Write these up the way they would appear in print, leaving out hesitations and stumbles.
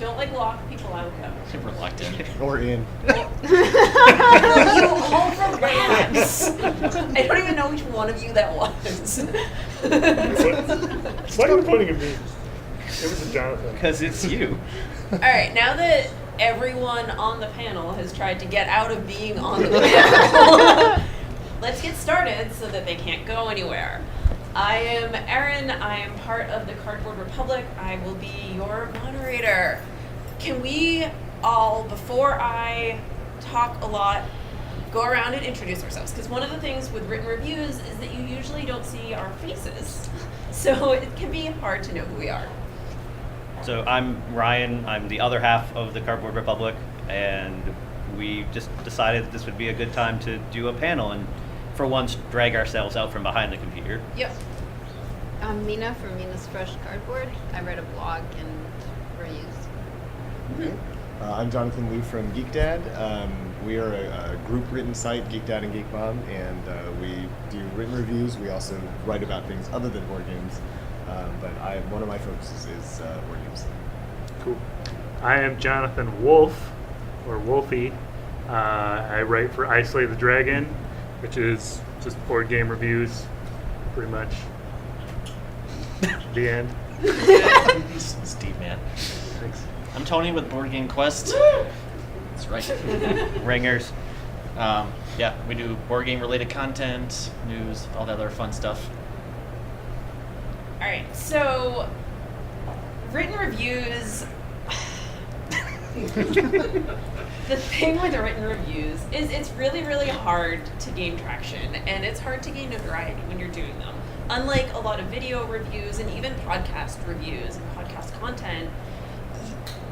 Don't lock people out though. Reluctant. Or in. You all from labs. I don't even know which one of you that was. Why are you pointing at me? It was a Jonathan. Because it's you. All right, now that everyone on the panel has tried to get out of being on the panel, let's get started so that they can't go anywhere. I am Erin. I am part of the Cardboard Republic. I will be your moderator. Can we all, before I talk a lot, go around and introduce ourselves? Because one of the things with written reviews is that you usually don't see our faces. So it can be hard to know who we are. So I'm Ryan. I'm the other half of the Cardboard Republic, and we just decided that this would be a good time to do a panel and, for once, drag ourselves out from behind the computer. Yep. I'm Mina from Mina's Fresh Cardboard. I write a blog and reviews. Mm-hmm. I'm Jonathan Liu from Geek Dad. We are a group-written site, Geek Dad and Geek Mom, and we do written reviews. We also write about things other than board games, but one of my focuses is board games. Cool. I am Jonathan Wolf, or Wolfie. I write for Isolate the Dragon, which is just board game reviews, pretty much. The end. Steve, man. Thanks. I'm Tony with Board Game Quest. That's right. Ringers. Yeah, we do board game related content, news, all that other fun stuff. All right, so written reviews. The thing with the written reviews is it's really, really hard to gain traction, and it's hard to gain notoriety when you're doing them. Unlike a lot of video reviews and even podcast reviews and podcast content,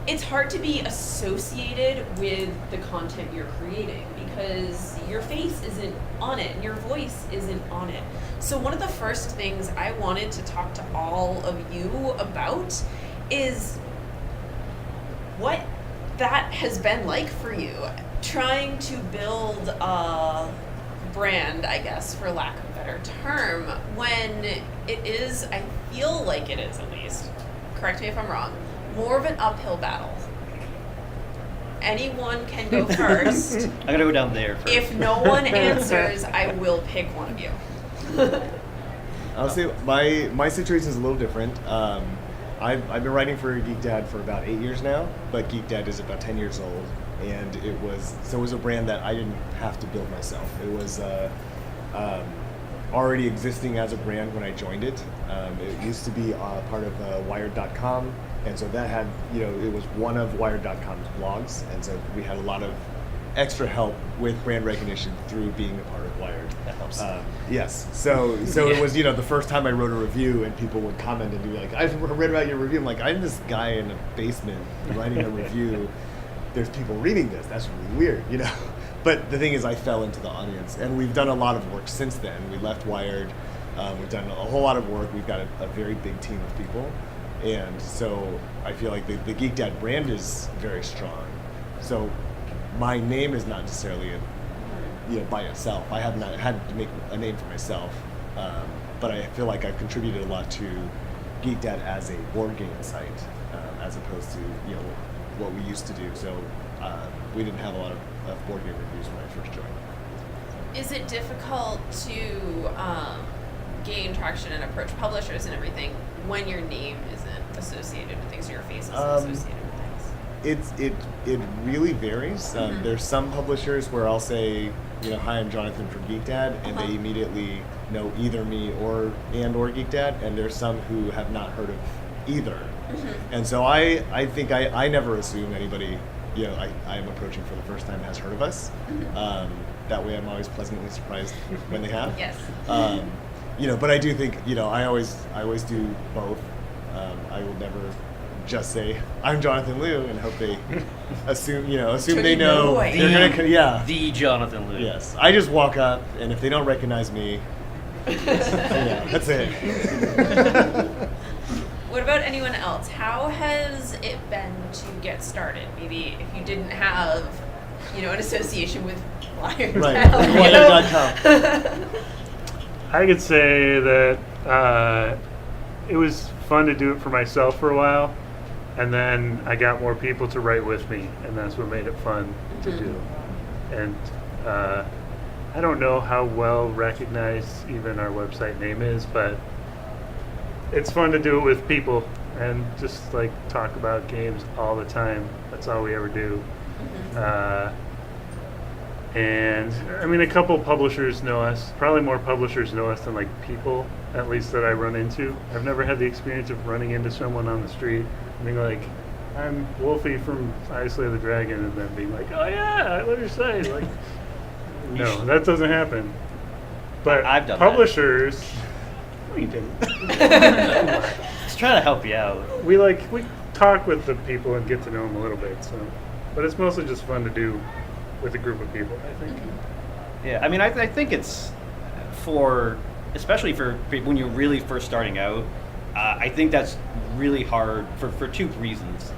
it's hard to be associated with the content you're creating because your face isn't on it and your voice isn't on it. So one of the first things I wanted to talk to all of you about is what that has been like for you, trying to build a brand, I guess, for lack of a better term, when it is, I feel like it is at least, correct me if I'm wrong, more of an uphill battle. Anyone can go first. I'm going to go down there first. If no one answers, I will pick one of you. I'll say my situation is a little different. I've been writing for Geek Dad for about 8 years now, but Geek Dad is about 10 years old, and it was a brand that I didn't have to build myself. It was already existing as a brand when I joined it. It used to be part of Wired.com, and so that had, it was one of Wired.com's blogs, and so we had a lot of extra help with brand recognition through being a part of Wired. That helps. Yes. So it was, the first time I wrote a review and people would comment and be like, I've read about your review. I'm like, I'm this guy in a basement writing a review. There's people reading this. That's really weird, But the thing is, I fell into the audience, and we've done a lot of work since then. We left Wired. We've done a whole lot of work. We've got a very big team of people. And so I feel like the Geek Dad brand is very strong. So my name is not necessarily by itself. I have not had to make a name for myself, but I feel like I've contributed a lot to Geek Dad as a board game site, as opposed to what we used to do. So we didn't have a lot of board game reviews when I first joined. Is it difficult to gain traction and approach publishers and everything when your name isn't associated with things or your face isn't associated with things? It really varies. There's some publishers where I'll say, hi, I'm Jonathan from Geek Dad, and they immediately know either me or Geek Dad, and there's some who have not heard of either. And so I think I never assume anybody I'm approaching for the first time has heard of us. That way I'm always pleasantly surprised when they have. Yes. But I do think, I always do both. I will never just say I'm Jonathan Liu and hope they assume they know they're gonna The Jonathan Liu. Yes, I just walk up, and if they don't recognize me, that's it. What about anyone else? How has it been to get started? Maybe if you didn't have, an association with Wired. Right, Wired.com. I could say that it was fun to do it for myself for a while. And then I got more people to write with me, and that's what made it fun to do. And I don't know how well recognized even our website name is, but it's fun to do it with people and just like talk about games all the time. That's all we ever do. And I mean, a couple publishers know us. Probably more publishers know us than like people, at least that I run into. I've never had the experience of running into someone on the street and being like, "I'm Wolfie from I Slay the Dragon," and then being like, "Oh yeah, I love your site." Like, no, that doesn't happen. But I've done publishers, no, you didn't. Just trying to help you out. We talk with the people and get to know them a little bit. So, but it's mostly just fun to do with a group of people, I think. Yeah, I mean, I think it's especially for when you're really first starting out, I think that's really hard for two reasons.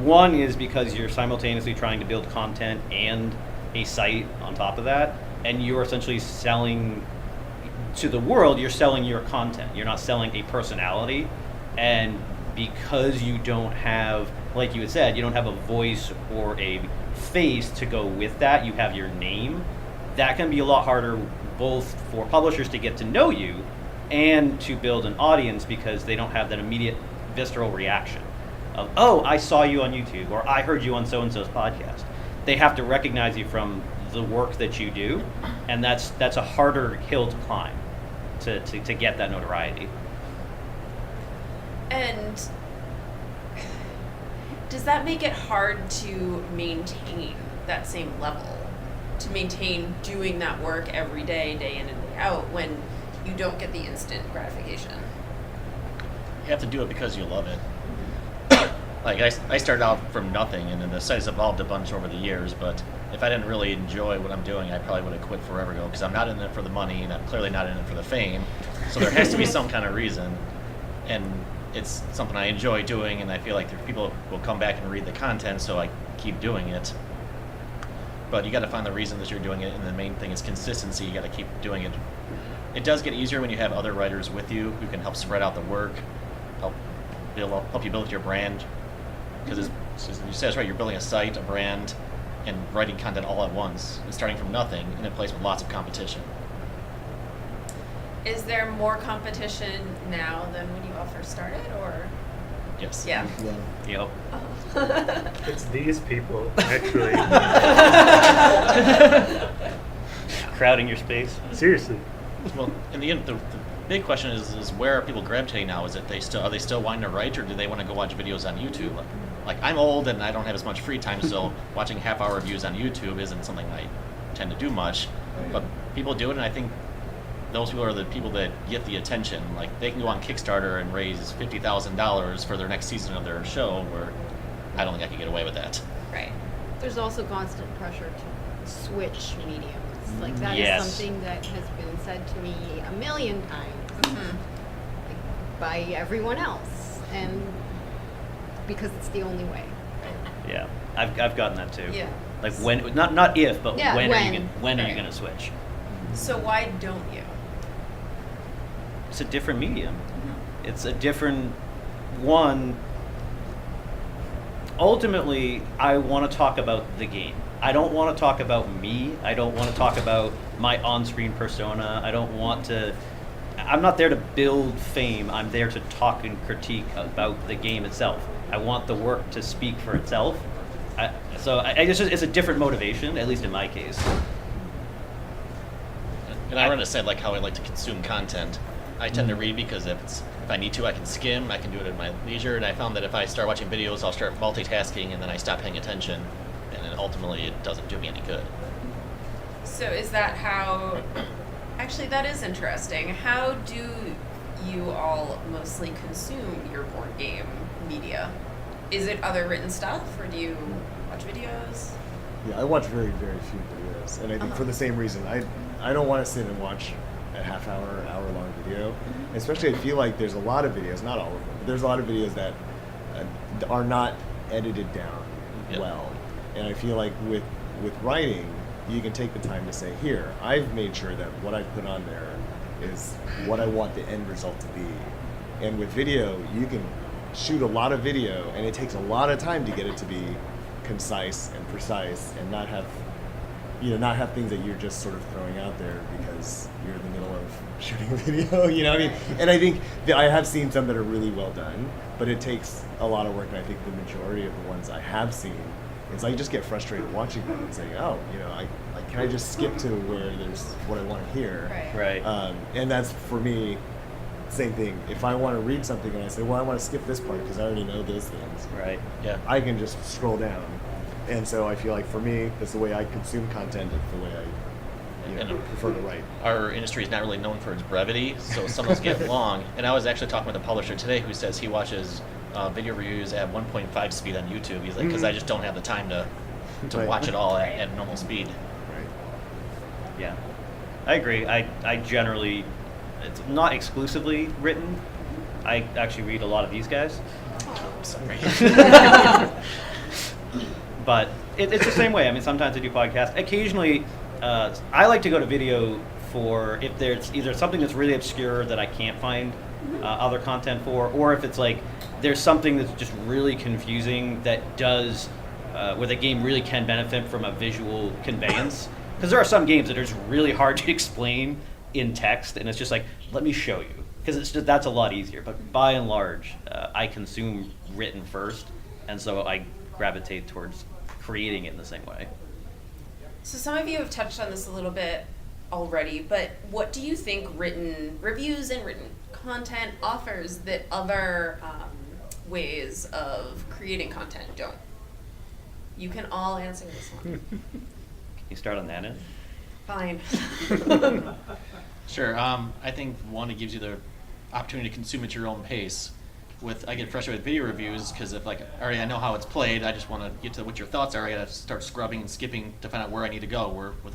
One is because you're simultaneously trying to build content and a site on top of that, and you're essentially selling to the world, you're selling your content. You're not selling a personality, and because you don't have, like you had said, you don't have a voice or a face to go with that, you have your name, that can be a lot harder both for publishers to get to know you and to build an audience, because they don't have that immediate visceral reaction of, oh, I saw you on YouTube, or I heard you on so-and-so's podcast. They have to recognize you from the work that you do, and that's a harder hill to climb to get that notoriety. And does that make it hard to maintain that same level? To maintain doing that work every day, day in and day out, when you don't get the instant gratification? You have to do it because you love it. Like, I started out from nothing, and then the site's evolved a bunch over the years, but if I didn't really enjoy what I'm doing, I probably would have quit forever ago, because I'm not in it for the money, and I'm clearly not in it for the fame. So there has to be some kind of reason. And it's something I enjoy doing, and I feel like people will come back and read the content, so I keep doing it. But you got to find the reason that you're doing it, and the main thing is consistency. You got to keep doing it. It does get easier when you have other writers with you who can help spread out the work, help you build your brand. Because as you said, it's right, you're building a site, a brand, and writing content all at once, and starting from nothing in a place with lots of competition. Is there more competition now than when you all first started, or? Yes. Yeah. Yep. It's these people, actually. Crowding your space. Seriously. Well, in the end, the big question is where are people gravitating now? Is it are they still wanting to write, or do they want to go watch videos on YouTube? Like I'm old and I don't have as much free time, so watching half-hour reviews on YouTube isn't something I tend to do much. But people do it, and I think those people are the people that get the attention. Like, they can go on Kickstarter and raise $50,000 for their next season of their show, where I don't think I could get away with that. Right. There's also constant pressure to switch mediums. Like, that Yes. is something that has been said to me a million times, like, by everyone else, and because it's the only way. Yeah, I've gotten that too. Yeah. Like, when, not if, but Yeah, when are you when. gonna switch? So why don't you? It's a different medium. It's a different one. Ultimately, I want to talk about the game. I don't want to talk about me. I don't want to talk about my on-screen persona. I'm not there to build fame. I'm there to talk and critique about the game itself. I want the work to speak for itself. It's a different motivation, at least in my case. And I run a site like how I like to consume content. I tend to read because if I need to, I can skim. I can do it at my leisure. And I found that if I start watching videos, I'll start multitasking, and then I stop paying attention. And then ultimately, it doesn't do me any good. So is that how? Actually, that is interesting. How do you all mostly consume your board game media? Is it other written stuff, or do you watch videos? Yeah, I watch very, very few videos, and I think for the same reason. I don't want to sit and watch a half-hour, hour-long video. Especially, I feel like there's a lot of videos, not all of them, but there's a lot of videos that are not edited down well. And I feel like with writing, you can take the time to say, here, I've made sure that what I've put on there is what I want the end result to be. And with video, you can shoot a lot of video, and it takes a lot of time to get it to be concise and precise, and not have things that you're just sort of throwing out there because you're in the middle of shooting a video. You know what I mean? And I think that I have seen some that are really well done, but it takes a lot of work. And I think the majority of the ones I have seen, it's like I just get frustrated watching them and saying, oh, can I just skip to where there's what I want to hear? Right. And that's, for me, same thing. If I want to read something and I say, well, I want to skip this part because I already know those things, Right. Yeah. I can just scroll down. And so I feel like for me, that's the way I consume content. It's the way I prefer to write. Our industry is not really known for its brevity, so some of those get long. And I was actually talking with a publisher today who says he watches video reviews at 1.5 speed on YouTube. He's like, because I just don't have the time to Right. watch it all at normal speed. Right. Yeah, I agree. I generally, it's not exclusively written. I actually read a lot of these guys. Sorry. But it's the same way. I mean, sometimes I do podcasts. Occasionally, I like to go to video for if there's either something that's really obscure that I can't find other content for, or if it's like there's something that's just really confusing that does, where the game really can benefit from a visual conveyance. Because there are some games that are just really hard to explain in text, and it's just like, let me show you. Because that's a lot easier. But by and large, I consume written first, and so I gravitate towards creating it in the same way. So some of you have touched on this a little bit already, but what do you think written reviews and written content offers that other ways of creating content don't? You can all answer this one. Can you start on that end? Fine. Sure. I think one, it gives you the opportunity to consume at your own pace. I get frustrated with video reviews because if already I know how it's played, I just want to get to what your thoughts are. I got to start scrubbing and skipping to find out where I need to go. Where with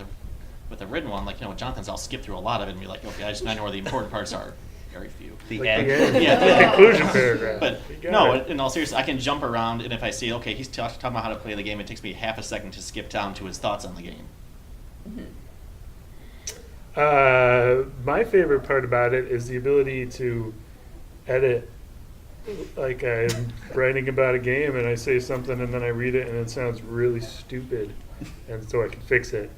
a written one, with Jonathan's, I'll skip through a lot of it and be like, okay, I know where the important parts are. Very few. The end. Yeah. Conclusion paragraph. But You got no, it. in all seriousness, I can jump around, and if I see, okay, he's talking about how to play the game, it takes me half a second to skip down to his thoughts on the game. My favorite part about it is the ability to edit. Like I'm writing about a game and I say something and then I read it and it sounds really stupid, and so I can fix it.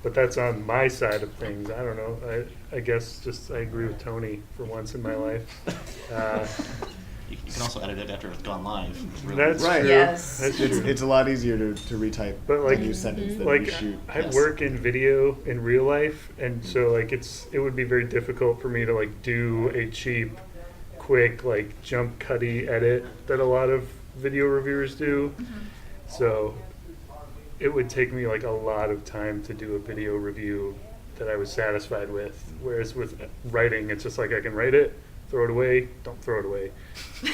But that's on my side of things. I don't know. I guess just I agree with Tony for once in my life. You can also edit it after it's gone live. Really. That's Right. true. Yes. That's It's true. a lot easier to retype But a like, new sentence than like reshoot. I Yes. work in video in real life, and so it would be very difficult for me to do a cheap, quick jump cutty edit that a lot of video reviewers do. So it would take me a lot of time to do a video review that I was satisfied with. Whereas with writing, it's just I can write it, throw it away, don't throw it away,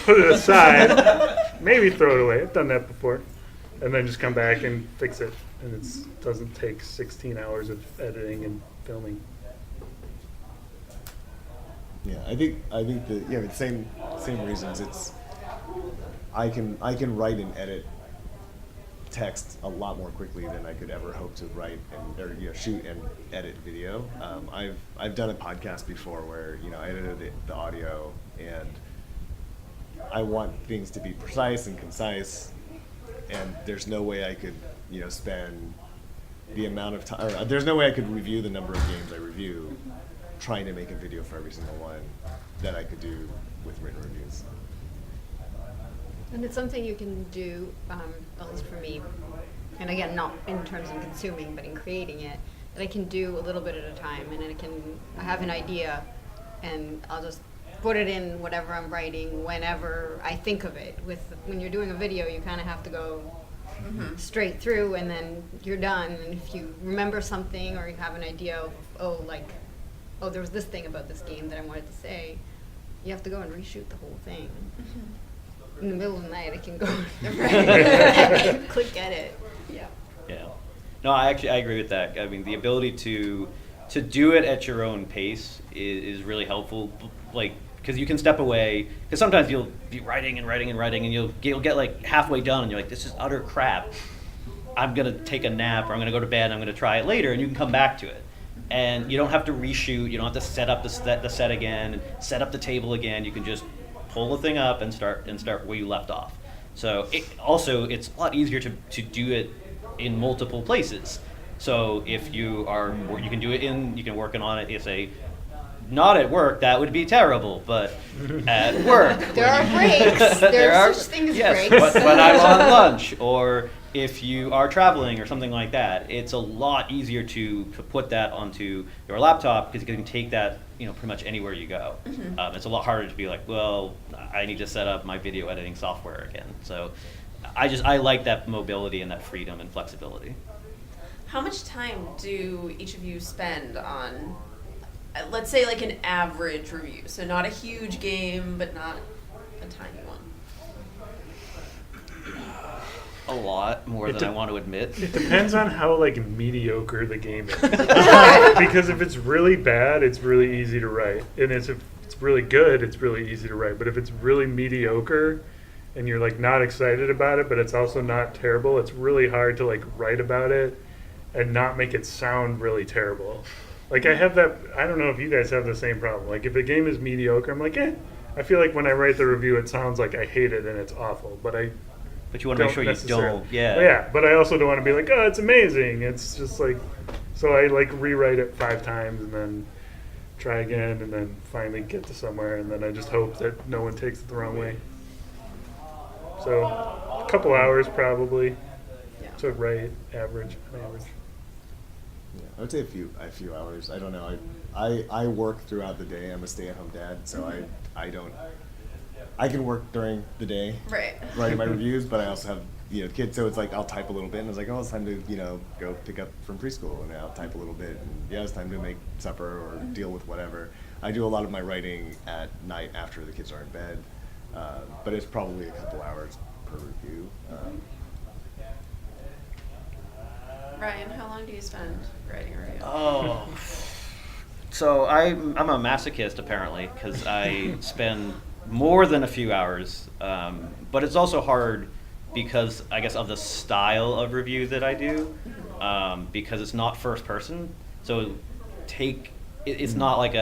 put it aside, maybe throw it away. I've done that before, and then just come back and fix it. And it doesn't take 16 hours of editing and filming. Yeah, I think the same reasons. It's I can write and edit text a lot more quickly than I could ever hope to write or shoot and edit video. I've done a podcast before where I edited the audio, and I want things to be precise and concise, and there's no way I could spend the amount of time, or there's no way I could review the number of games I review trying to make a video for every single one that I could do with written reviews. And it's something you can do, at least for me, and again, not in terms of consuming, but in creating it, that I can do a little bit at a time, and I have an idea, and I'll just put it in whatever I'm writing whenever I think of it. When you're doing a video, you kind of have to go straight through, and then you're done. And if you remember something or you have an idea of, there was this thing about this game that I wanted to say, you have to go and reshoot the whole thing. In the middle of the night, I can go click edit. Yeah. Yeah. No, I agree with that. I mean, the ability to do it at your own pace is really helpful. Because you can step away. Because sometimes you'll be writing and you'll get halfway done and you're like, this is utter crap. I'm gonna take a nap, or I'm gonna go to bed. I'm gonna try it later, and you can come back to it. And you don't have to reshoot. You don't have to set up the set again, and set up the table again. You can just pull the thing up and start where you left off. So it's a lot easier to do it in multiple places. So if you can do it you can work on it. Not at work, that would be terrible, but at work. There are breaks. There are such things as yes, breaks. when I'm on lunch, or if you are traveling or something like that, it's a lot easier to put that onto your laptop because you can take that pretty much anywhere you go. Mm-hmm. It's a lot harder to be like, well, I need to set up my video editing software again. So I like that mobility and that freedom and flexibility. How much time do each of you spend on, let's say, like an average review? So not a huge game, but not a tiny one. A lot more than I want to admit. It depends on how mediocre the game is. Because if it's really bad, it's really easy to write, and if it's really good, it's really easy to write. But if it's really mediocre, and you're not excited about it, but it's also not terrible, it's really hard to write about it and not make it sound really terrible. I have that. I don't know if you guys have the same problem. If a game is mediocre, I'm I feel like when I write the review, it sounds like I hate it and it's awful, but you want to make sure you don't. Yeah. Yeah, but I also don't want to be oh, it's amazing. It's just so I rewrite it 5 times and then try again and then finally get to somewhere, and then I just hope that no one takes it the wrong way. So a couple hours probably. Yeah. To write average. Yeah, I would say a few hours. I don't know. I work throughout the day. I'm a stay-at-home dad, so I can work during the day, Right. writing my reviews, but I also have kids, so it's I'll type a little bit, and it's it's time to go pick up from preschool, and I'll type a little bit, and it's time to make supper or deal with whatever. I do a lot of my writing at night after the kids are in bed, but it's probably a couple hours per review. Ryan, how long do you spend writing a review? Oh, so I'm a masochist apparently because I spend more than a few hours, but it's also hard because I guess of the style of review that I do, because it's not first person. So it's not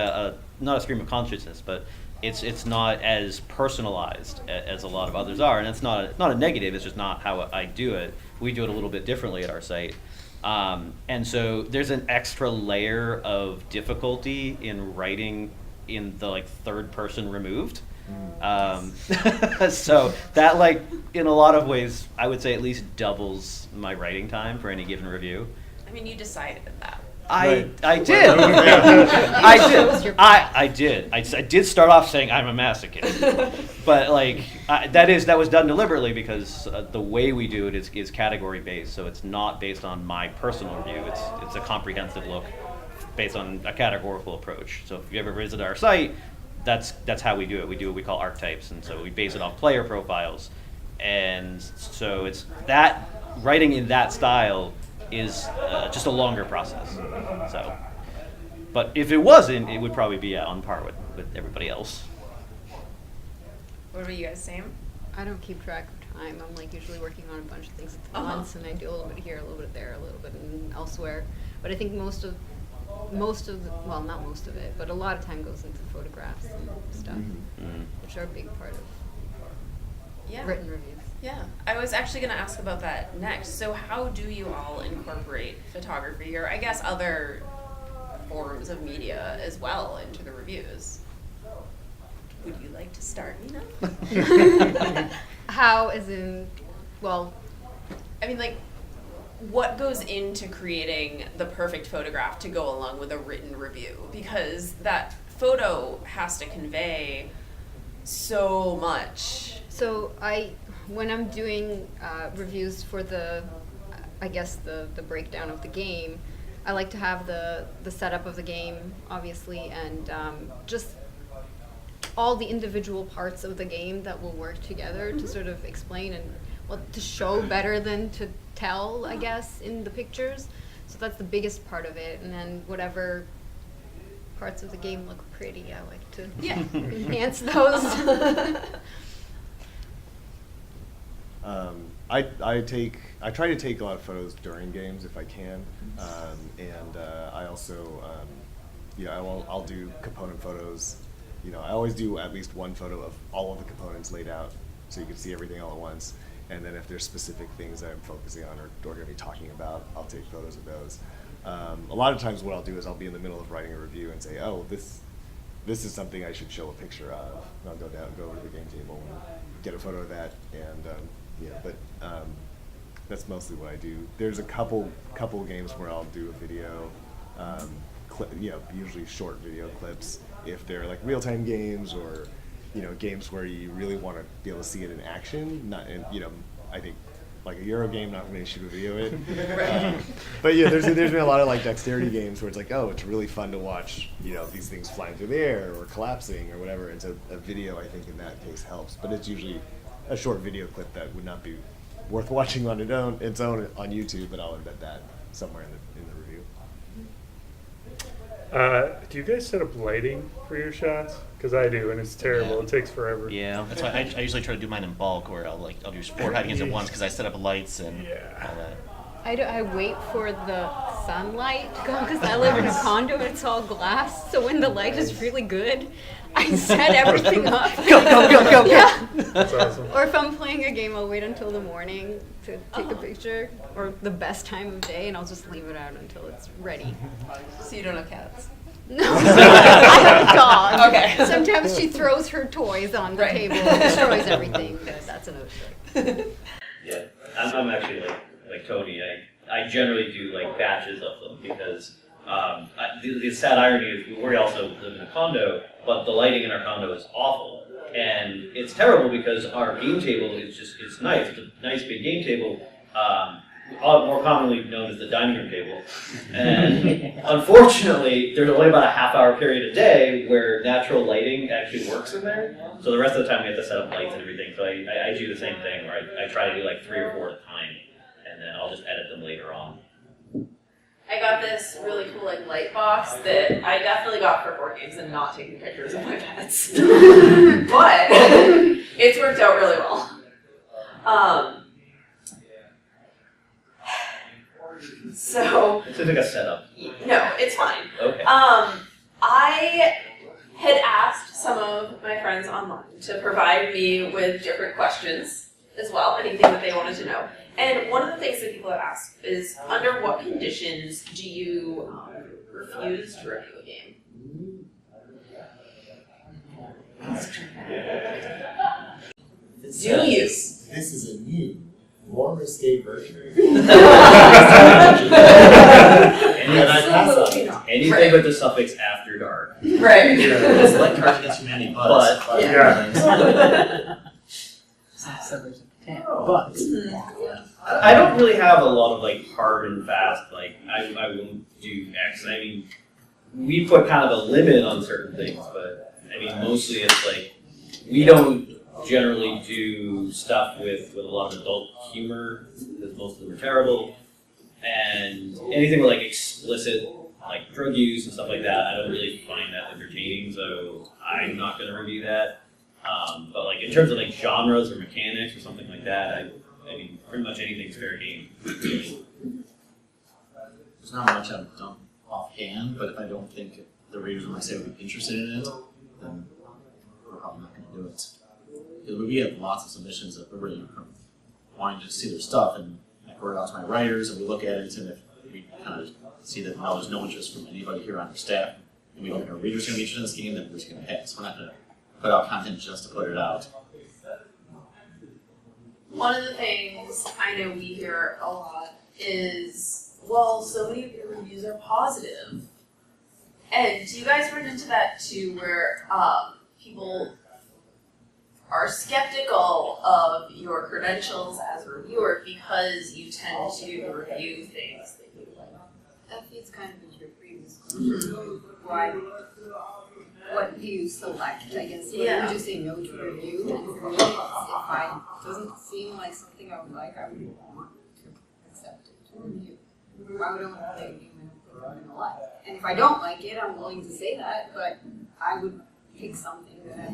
not a stream of consciousness, but it's not as personalized as a lot of others are, and it's not a negative. It's just not how I do it. We do it a little bit differently at our site. And so there's an extra layer of difficulty in writing in the third person removed. So that in a lot of ways, I would say at least doubles my writing time for any given review. I mean, you decided that. I did. I did. I did start off saying I'm a masochist, but that was done deliberately because the way we do it is category based, so it's not based on my personal review. It's a comprehensive look based on a categorical approach. So if you ever visit our site, that's how we do it. We do what we call archetypes, and so we base it off player profiles, and so it's that writing in that style is just a longer process. So, but if it wasn't, it would probably be on par with everybody else. What about you guys, Sam? I don't keep track of time. I'm usually working on a bunch of things at once, and I do a little bit here, a little bit there, a little bit elsewhere. But I think most of well, not most of it, but a lot of time goes into photographs and stuff, which are a big part of written reviews. Yeah, I was actually going to ask about that next. So how do you all incorporate photography, or I guess other forms of media as well, into the reviews? Would you like to start, Nina? How, as in, well, I mean, what goes into creating the perfect photograph to go along with a written review? Because that photo has to convey so much. So when I'm doing reviews for the breakdown of the game, I like to have the setup of the game, obviously, and just all the individual parts of the game that will work together to sort of explain and to show better than to tell, I guess, in the pictures. So that's the biggest part of it, and then whatever parts of the game look pretty, I like to enhance those. I try to take a lot of photos during games if I can, and I also I'll do component photos, I always do at least one photo of all of the components laid out, so you can see everything all at once. And then if there's specific things that I'm focusing on or going to be talking about, I'll take photos of those. A lot of times what I'll do is I'll be in the middle of writing a review and say, oh, this is something I should show a picture of. And I'll go over to the game table and get a photo of that. And that's mostly what I do. There's a couple games where I'll do a video, usually short video clips if they're like real-time games or games where you really want to be able to see it in action. I think like a Euro game, not really shoot a video in. But yeah, there's been a lot of like dexterity games where it's like, oh, it's really fun to watch, these things flying through the air or collapsing or whatever. And so a video, I think, in that case helps. But it's usually a short video clip that would not be worth watching on its own on YouTube, but I'll embed that somewhere in the review. Do you guys set up lighting for your shots? Because I do, and it's terrible. Yeah. it takes forever. Yeah. That's why I usually try to do mine in bulk, where I'll do 4 hide games at once because I set up lights and all that. I wait for the sunlight to go because I live in a condo and it's all glass. So when the light is really good, I set everything up. Go. Yeah. That's awesome. Or if I'm playing a game, I'll wait until the morning to take a picture, or the best time of day, and I'll just leave it out until it's ready. So you don't have cats? No, I have a dog. Okay. Sometimes she throws her toys on the Right. table and destroys everything, but that's another story. Yeah, I'm actually like Tony. I generally do like batches of them because the sad irony is we also live in a condo, but the lighting in our condo is awful, and it's terrible because our game table is it's nice. It's a nice big game table. More commonly known as the dining room table. And unfortunately, there's only about a half-hour period a day where natural lighting actually works in there. So the rest of the time we have to set up lights and everything. So I do the same thing where I try to do like 3 or 4 at a time, and then I'll just edit them later on. I got this really cool light box that I definitely got for board games and not taking pictures of my pets. But it's worked out really well. So It's like a setup. no, it's fine. Okay. I had asked some of my friends online to provide me with different questions as well, anything that they wanted to know. And one of the things that people have asked is, under what conditions do you refuse to review a game? Do you? This is a new, more risque version. Anything Right. with the suffix after dark. Right. It's like Cards Against Humanity, but Yeah. But I don't really have a lot of hard and fast, I won't do X. I mean, we put kind of a limit on certain things, but I mean, mostly it's we don't generally do stuff with a lot of adult humor, because most of them are terrible. And anything with explicit, drug use and stuff like that, I don't really find that entertaining, so I'm not going to review that. But in terms of genres or mechanics or something like that, I mean, pretty much anything's fair game. there's not much I've done offhand, but if I don't think the readers might say would be interested in it, then we're probably not going to do it. Because we get lots of submissions of everybody wanting to see their stuff, and I forward it out to my writers, and we look at it, and if we kind of see that no, there's no interest from anybody here on our staff, and we don't think our readers are going to be interested in this game, then we're just going to pass. We're not going to put out content just to put it out. One of the things I know we hear a lot is, well, so many of your reviews are positive. And do you guys run into that too, where people are skeptical of your credentials as a reviewer because you tend to review things that you like? That feeds kind of into your previous question. Why? What do you select? I guess. Yeah. Would you say no to review? And for me, if it doesn't seem like something I would like, I would want to accept it to review. Why would I want to play a game I don't think I'm going to like? And if I don't like it, I'm willing to say that, but I would pick something that I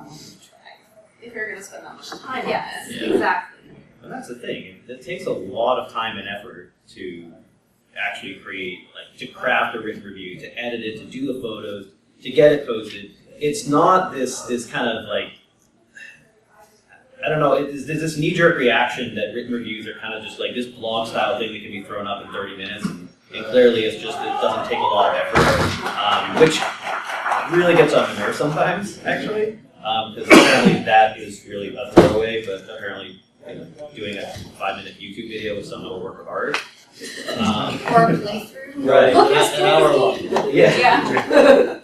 want to try. If you're going to spend that much time Yes, on it. Yeah. exactly. And that's the thing. It takes a lot of time and effort to actually create, to craft a written review, to edit it, to do the photos, to get it posted, it's not this kind of like, I don't know, there's this knee-jerk reaction that written reviews are kind of just like this blog style thing that can be thrown up in 30 minutes, and clearly it doesn't take a lot of effort, which really gets on my nerves sometimes, actually, because apparently that is really a throwaway, but apparently doing a 5-minute YouTube video is somehow a work of art. Or a playthrough. Right, an hour long. Yeah.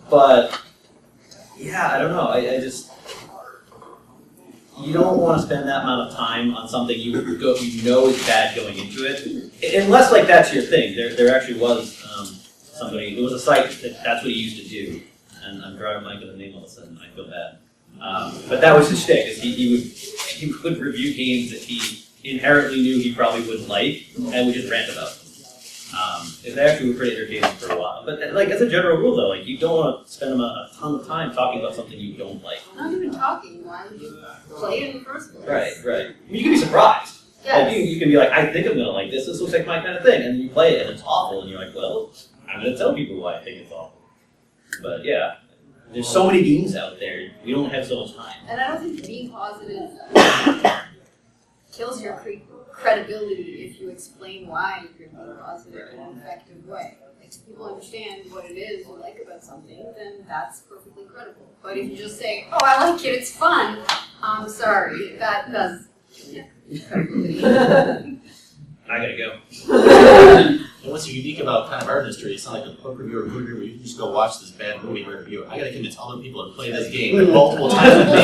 But, yeah, I don't know, I just, you don't want to spend that amount of time on something you know is bad going into it, unless like that's your thing. There actually was somebody. It was a site that's what he used to do, and I'm drawing a blank on the name all of a sudden. I feel bad, but that was his shtick. Is he would review games that he inherently knew he probably wouldn't like, and would just rant about them. It actually was pretty entertaining for a while. But like as a general rule, though, like you don't want to spend a ton of time talking about something you don't like. Not even talking. Why would you play it in the first place? Right. I mean, you can be surprised. Yes. Like, you can be like, I think I'm going to like this. This looks like my kind of thing. And then you play it and it's awful. And you're like, well, I'm going to tell people why I think it's awful. But yeah, there's so many games out there. We don't have so much time. And I don't think being positive kills your credibility if you explain why you're being positive in an effective way. Like, if people understand what it is you like about something, then that's perfectly credible. But if you just say, oh, I like it, it's fun, I'm sorry, that does credibility. I gotta go. And what's unique about kind of art industry, it's not like a book review or movie review where you can just go watch this bad movie and review it. I gotta convince other people to play this game like, multiple times with me.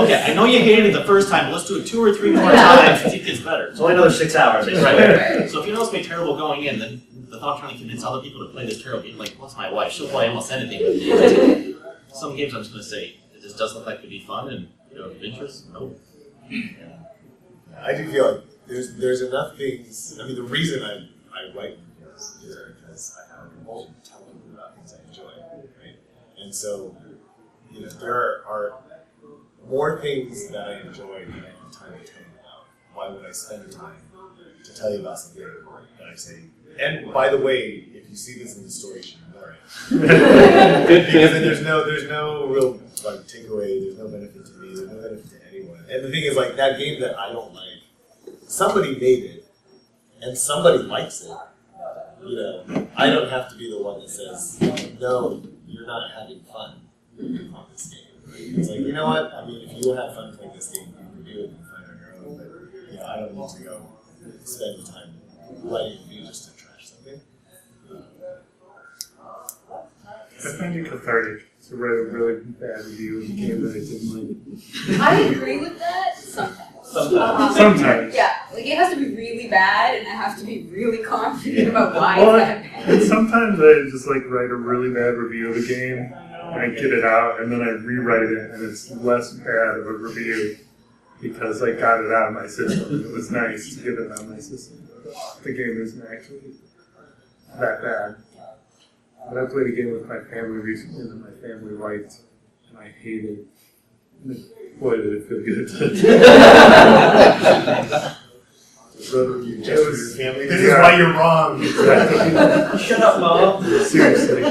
Okay, I know you hated it the first time, but let's do it 2 or 3 more times to see if it's better. It's only another 6 hours. Right. So if you know it's going to be terrible going in, then the thought trying to convince other people to play this terrible game, like, what's my wife? She'll play almost anything with me. Some games I'm just going to say, it just does look like it would be fun and of interest. Nope. I do feel like there's enough things. I mean, the reason I write reviews is because I have a compulsion to tell people about things I enjoy, right? And so, there are more things that I enjoy than I have time to tell you about. Why would I spend the time to tell you about something that I say? And by the way, if you see this in the story, you should ignore it. Because then there's no real like takeaway. There's no benefit to me. There's no benefit to anyone. And the thing is, like that game that I don't like. Somebody made it, and somebody likes it. I don't have to be the one that says, no, you're not having fun on this game. Right? It's like, you know what? I mean, if you have fun playing this game, you can do it and find on your own. But I don't need to go spend the time writing a review just to trash something. I find it cathartic to write a really bad review of a game that I didn't like. I agree with that sometimes. Sometimes. Yeah, like it has to be really bad, and I have to be really confident about why Well, it's that bad. and sometimes I just like write a really bad review of a game, and I get it out, and then I rewrite it, and it's less bad of a review because I got it out of my system. It was nice to get it out of my system. The game isn't actually that bad. But I played a game with my family recently that my family liked, and I hated. Boy, did it feel good. Your family. This is why you're wrong. Shut up, Mom. Seriously.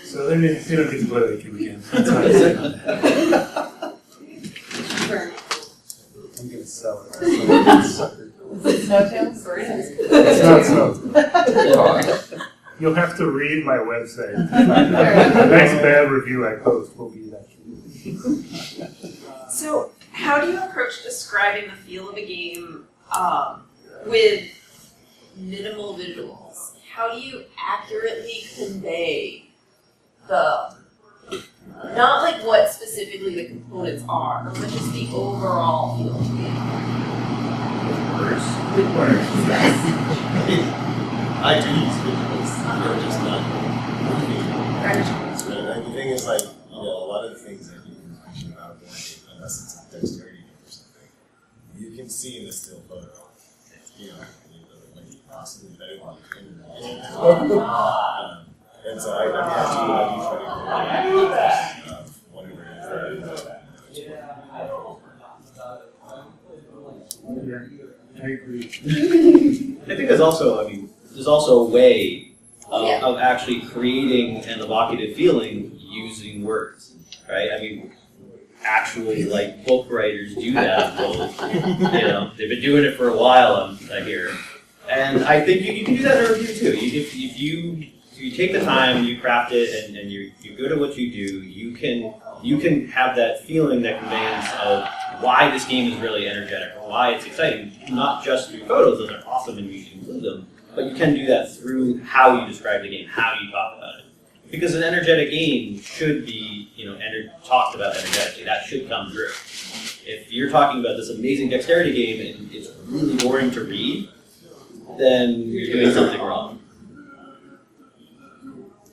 So then you don't get to play that game again. That's how I say that. Burn. I'm going to sell it. Sucker. Snowtails? It's not so. You'll have to read my website. The next bad review I post will be that. So, how do you approach describing the feel of a game with minimal visuals? How do you accurately convey the, not like what specifically the components are, but just the overall feel of the game? With words. Yes. I do use visuals. They're just not moving. And the thing is, like, a lot of the things that you can question about the game, unless it's a dexterity game or something, you can see in a still photo. Like possibly better than you can. And so I do try to of whatever it is that Yeah, I agree. I think there's also a way of actually creating an evocative feeling using words, right? I mean, actually, like, book writers do that. Well, they've been doing it for a while, I hear. And I think you can do that in a review too. If you take the time, you craft it, and you're good at what you do, you can have that feeling, that conveyance of why this game is really energetic or why it's exciting, not just through photos, those are awesome and you should include them, but you can do that through how you describe the game, how you talk about it. Because an energetic game should be, talked about energetically. That should come through. If you're talking about this amazing dexterity game and it's really boring to read, then you're doing something wrong.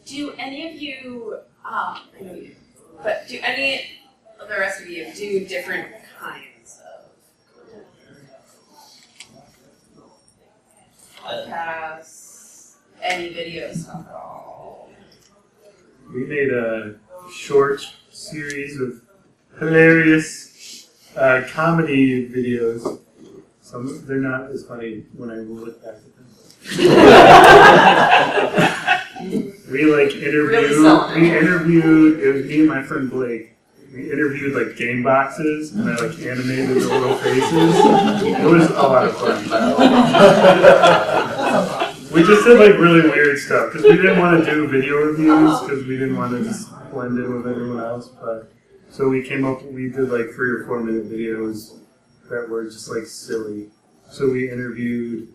Do any of you, I know you do, but do any of the rest of you do different kinds of podcasts, any video stuff at all? We made a short series of hilarious comedy videos. They're not as funny when I look back at them. We interviewed, it was me and my friend Blake. We interviewed like game boxes and I animated the little faces. It was a lot of fun. We just did really weird stuff because we didn't want to do video reviews because we didn't want to just blend in with everyone else. So we did 3 or 4 minute videos that were just silly. So we interviewed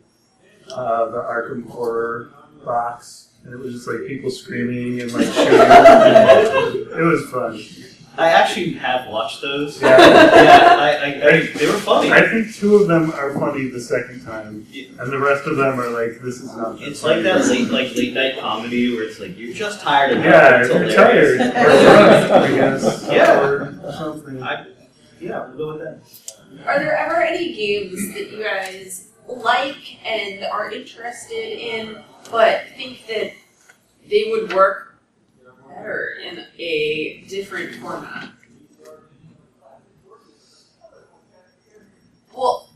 the Arkham Horror box. And it was just people screaming and shooting. It was fun. I actually have watched those. Yeah, they were funny. I think 2 of them are funny the second time, and the rest of them are this is not. It's like that late night comedy where it's you're just tired of you're tired. Or drunk, I guess. Yeah. Or something. We'll go with that. Are there ever any games that you guys like and are interested in, but think that they would work better in a different format? Well,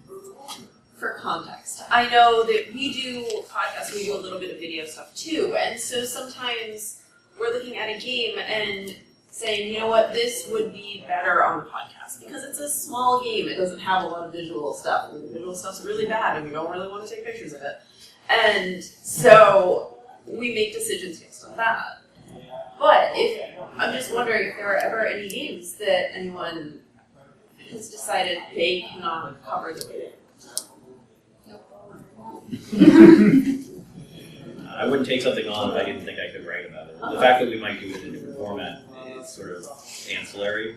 for context, I know that we do podcasts, we do a little bit of video stuff too, and so sometimes we're looking at a game and saying, you know what, this would be better on the podcast because it's a small game, it doesn't have a lot of visual stuff, and the visual stuff's really bad and we don't really want to take pictures of it. And so we make decisions based on that. But I'm just wondering if there are ever any games that anyone has decided they cannot cover the way I wouldn't take something on if I didn't think I could write about it. The fact that we might do it in a different format is sort of ancillary.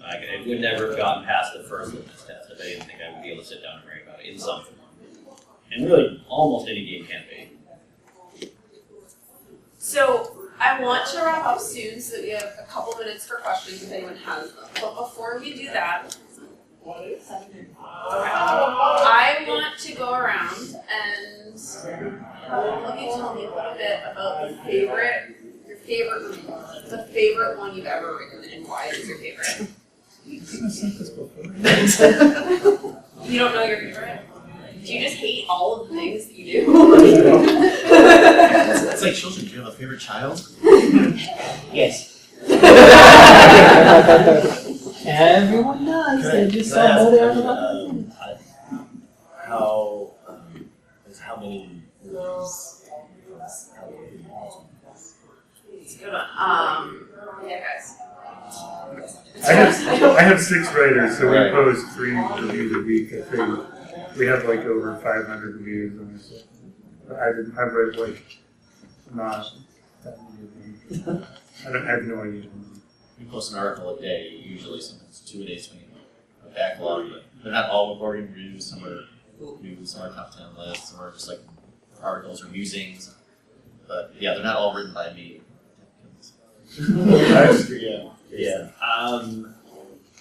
It would never have gotten past the first litmus test if I didn't think I would be able to sit down and write about it in some form. And really, almost any game can be. So I want to wrap up soon so that we have a couple minutes for questions if anyone has them. But before we do that, I want to go around and have all of you tell me a little bit about your favorite review, the favorite one you've ever written, and why it is your favorite. I've sent this before. You don't know your favorite? Do you just hate all of the things that you do? It's like children. Do you have a favorite child? Yes. Everyone does. They just Can I don't know ask, they're how many reviews? It's a good one. Yeah, guys. I have 6 writers, so we Right. post 3 reviews a week. I think we have over 500 reviews on this. I've read not that many of them. I have no idea. We post an article a day, usually sometimes 2 a day, swinging a backlog, but they're not all recording reviews. Some are news, some are top 10 lists, some are just articles or musings. But yeah, they're not all written by me. Yeah.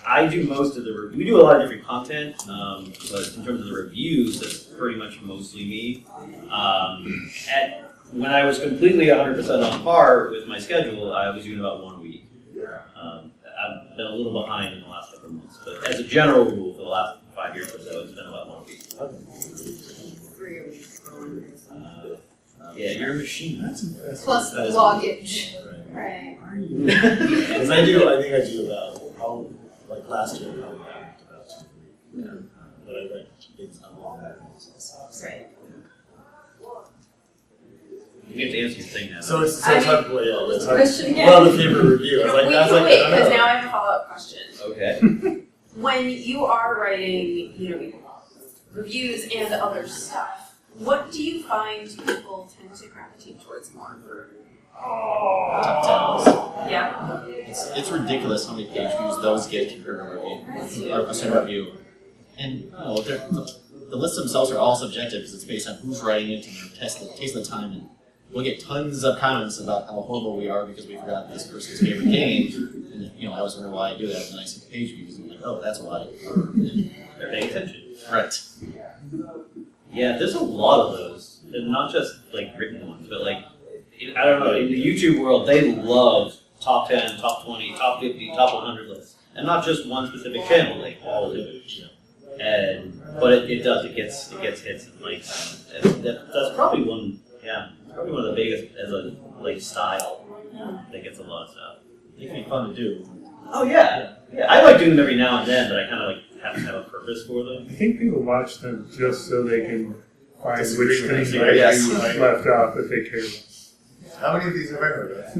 I do most of the we do a lot of different content, but in terms of the reviews, that's pretty much mostly me. When I was completely 100% on par with my schedule, I was doing about 1 week. I've been a little behind in the last couple of months, but as a general rule, for the last 5 years or so, it's been about 1 week. Yeah, you're a machine. That's Plus that is- loggage. Right. Right. Because I think I do about, probably, like last year, probably about 2 a week. But I like, it's a long Right. You have to answer your thing now. So it's hard, yeah, it's hard. Question again. Well, the favorite review. I was like, that's like, wait, I don't because know. now I have a follow-up question. Okay. When you are writing, reviews and other stuff, what do you find people tend to gravitate towards more? Top tens. Yeah. It's ridiculous how many page views those get compared to a review, or a certain review. And the lists themselves are all subjective because it's based on who's writing it and their taste of the time. And we'll get tons of comments about how horrible we are because we forgot this person's favorite game. And I always wonder why I do that when I see page views. I'm like, oh, that's why. They're paying attention. Right. Yeah, there's a lot of those, and not just like written ones, but like I don't know. In the YouTube world, they love top 10, top 20, top 50, top 100 lists, and not just one specific channel. They all do it. But it does. It gets hits and likes. And that's probably one. Yeah, probably one of the biggest as a style that gets a lot of stuff. It can be fun to do. Oh yeah. I like doing them every now and then, but I kind of have to have a purpose for them. I think people watch them just so they can find Disagree which with things us, they right? Yes. left off that they care about. How many of these have I heard of?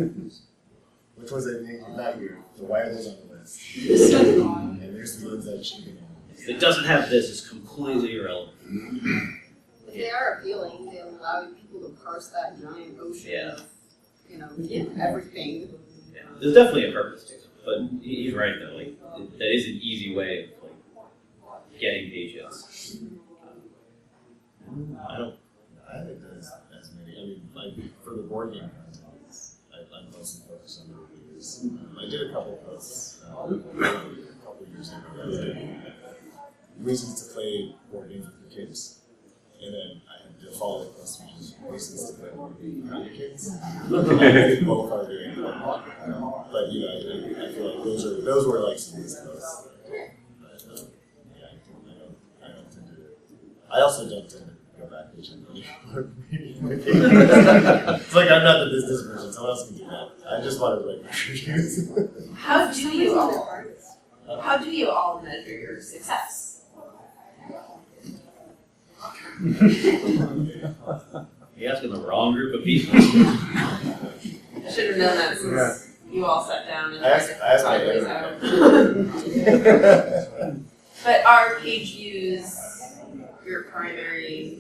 Which ones I named not you? So why are those on the list? And there's the ones that should be on. If it doesn't have this, it's completely irrelevant. If they are appealing, they allow people to parse that giant ocean of, everything. Yeah. There's definitely a purpose to it, but he's right though. Like that is an easy way of getting pages. I haven't done as many. I mean, like for the board game content, I'm mostly focused on the reviews. I did a couple posts a couple years ago. That was like reasons to play board games with your kids, and then I had the follow-up post, which is reasons to play board games with your kids. I think both are very important, but I feel like those were like some of these posts. But I don't tend to. I also don't tend to go back and reading my paper. It's like I'm not the business person. Someone else can do that. I just want to write reviews. How do you all measure your success? You're asking the wrong group of people. I should have known that since you all sat down and I asked my plays editor. out. But are page views your primary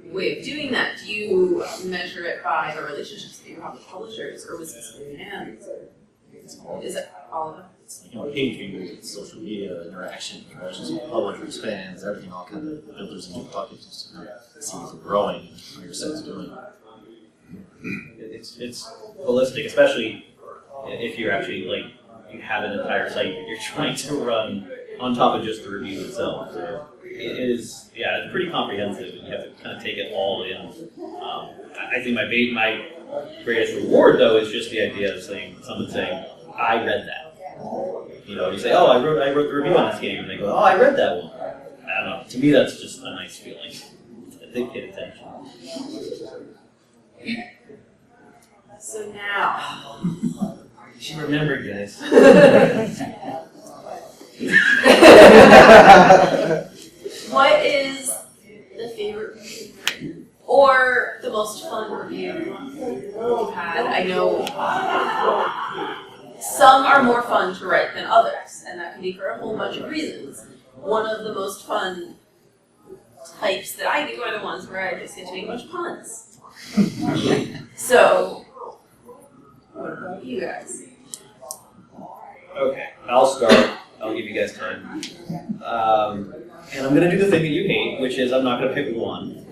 way of doing that? Do you measure it by the relationships that you have with publishers, or was it fans? Is it all of it? It's page views, social media, interaction, interactions with publishers, fans, everything all kind of filters into a bucket just to see if you're growing, how your site's doing. It's holistic, especially if you're actually you have an entire site that you're trying to run on top of just the review itself. So it is, it's pretty comprehensive. You have to kind of take it all in. I think my greatest reward though is just the idea of someone saying, I read that. You say, oh, I wrote the review on this game, and they go, oh, I read that one. I don't know. To me, that's just a nice feeling. They pay attention. So now, You should remember, guys. what is the favorite review or the most fun review you've had? I know some are more fun to write than others, and that can be for a whole bunch of reasons. One of the most fun types that I do are the ones where I just get to make a bunch of puns. So, what about you guys? Okay, I'll start. I'll give you guys time. And I'm going to do the thing that you hate, which is I'm not going to pick one.